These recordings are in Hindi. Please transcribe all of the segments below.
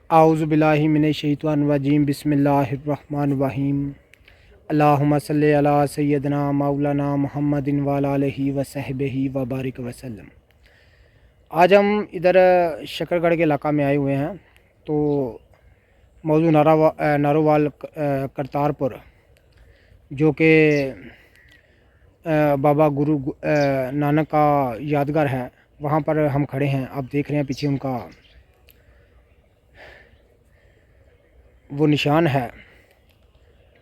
आऊज़ु बिल्लाहि मिनश शैतानिर रजीम बिस्मिल्लाहिर रहमानिर रहीम अल्लाहुम्मा सल्लि अला सय्यदना मौलाना मुहम्मदिन व अला आलिहि व सहबिहि व बारिक वसल्लम। आज हम इधर शकरगढ़ के इलाका में आए हुए हैं। तो मौजू नारोवाल करतारपुर, जो कि बाबा गुरु नानक का यादगार है, वहाँ पर हम खड़े हैं। आप देख रहे हैं पीछे उनका वो निशान है।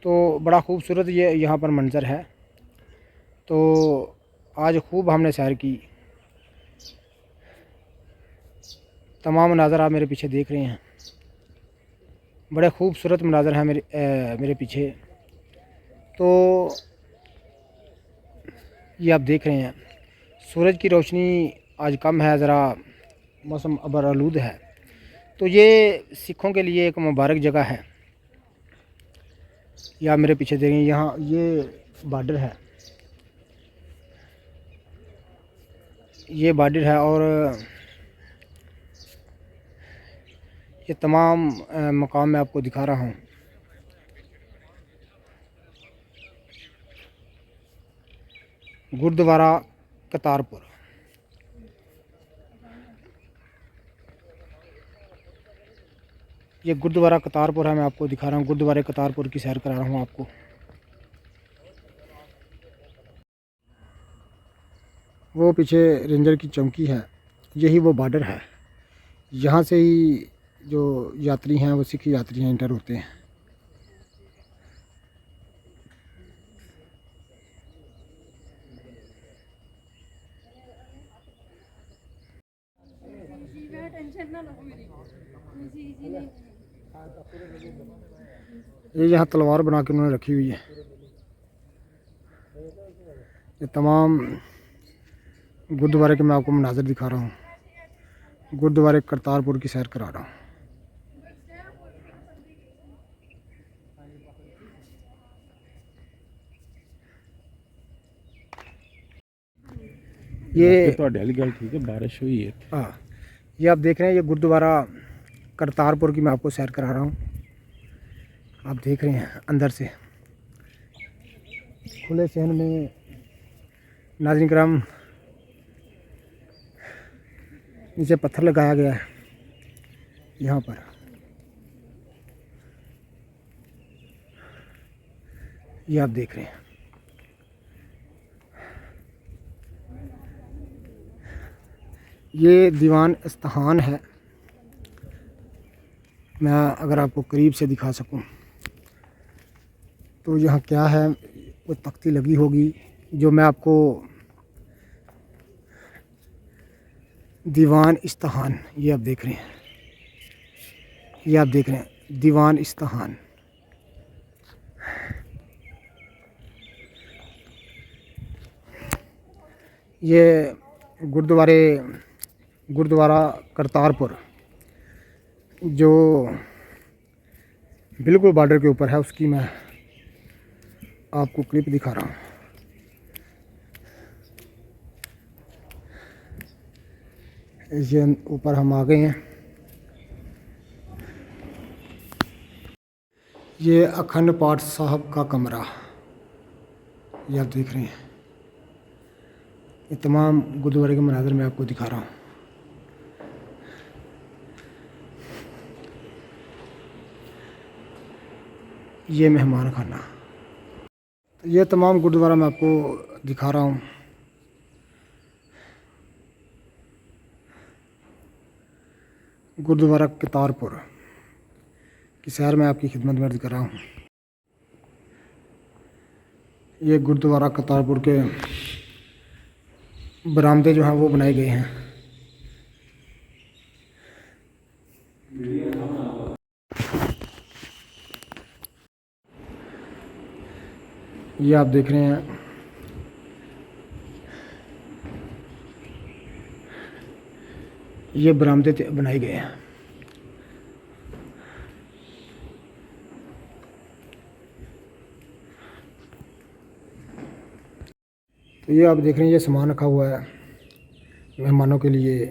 तो बड़ा खूबसूरत ये यहाँ पर मंज़र है। तो आज खूब हमने सैर की। तमाम मनाज़र आप मेरे पीछे देख रहे हैं, बड़े खूबसूरत मनाज़र हैं मेरे पीछे। तो ये आप देख रहे हैं, सूरज की रोशनी आज कम है, ज़रा मौसम अबर आलूद है। तो ये सिखों के लिए एक मुबारक जगह है। ये आप मेरे पीछे देखें, यहाँ ये बॉर्डर है, ये बॉर्डर है। और ये तमाम मकाम मैं आपको दिखा रहा हूँ। गुरुद्वारा करतारपुर, ये गुरुद्वारा करतारपुर है। मैं आपको दिखा रहा हूँ, गुरुद्वारे करतारपुर की सैर करा रहा हूँ आपको। वो पीछे रेंजर की चौकी है, यही वो बॉर्डर है। यहाँ से ही जो यात्री हैं, वो सिख यात्री हैं, इंटर होते हैं। ये यहाँ तलवार बना के उन्होंने रखी हुई है। ये तमाम गुरुद्वारे के मैं आपको मनाज़र दिखा रहा हूँ, गुरुद्वारे करतारपुर की सैर करा रहा हूँ। ये तो गल ठीक है, बारिश हुई है। हाँ, ये आप देख रहे हैं, ये गुरुद्वारा करतारपुर की मैं आपको सैर करा रहा हूँ। आप देख रहे हैं अंदर से खुले सहन में। नाज़रीन करम, नीचे पत्थर लगाया गया है यहाँ पर। ये आप देख रहे हैं, ये दीवान इस्ताहान है। मैं अगर आपको करीब से दिखा सकूं तो यहाँ क्या है, वो तख्ती लगी होगी जो मैं आपको दीवान इस्ताहान, ये आप देख रहे हैं, ये आप देख रहे हैं दीवान इस्ताहान। ये गुरुद्वारा करतारपुर जो बिल्कुल बॉर्डर के ऊपर है, उसकी मैं आपको क्लिप दिखा रहा हूँ। ये ऊपर हम आ गए हैं। ये अखंड पाठ साहब का कमरा, ये आप देख रहे हैं। ये तमाम गुरुद्वारे के मनाज़र मैं आपको दिखा रहा हूँ। ये मेहमान खाना, ये तमाम गुरुद्वारा मैं आपको दिखा रहा हूँ। गुरुद्वारा करतारपुर की सैर में आपकी खिदमत में अर्ज़ कर रहा हूँ। ये गुरुद्वारा करतारपुर के बरामदे जो हैं वो बनाए गए हैं। ये आप देख रहे हैं, ये बरामदे बनाए गए हैं। तो ये आप देख रहे हैं, ये सामान रखा हुआ है मेहमानों के लिए।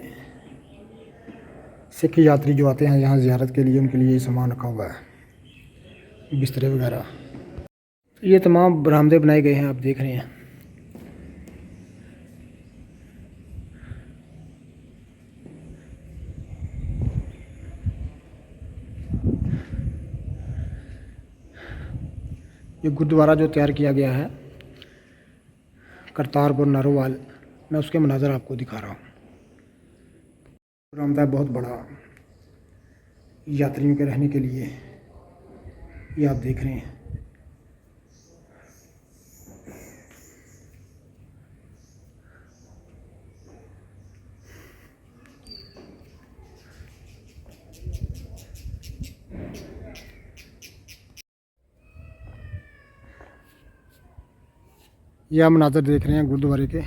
सिख यात्री जो आते हैं यहाँ ज़ियारत के लिए, उनके लिए सामान रखा हुआ है, बिस्तरे वगैरह। ये तमाम बरामदे बनाए गए हैं, आप देख रहे हैं। ये गुरुद्वारा जो तैयार किया गया है करतारपुर नारोवाल, मैं उसके मनाज़र आपको दिखा रहा हूँ। बरामदा बहुत बड़ा यात्रियों के रहने के लिए, ये आप देख रहे हैं। ये आप मनाज़र देख रहे हैं गुरुद्वारे के।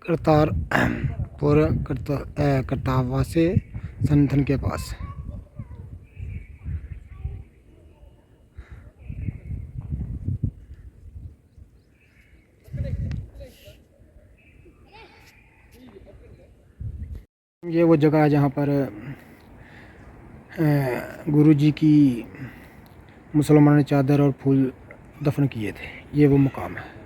करतारपुर करतावा से संथन के पास। ये वो जगह है जहाँ पर गुरु जी की मुसलमानों ने चादर और फूल दफन किए थे। ये वो मुकाम है।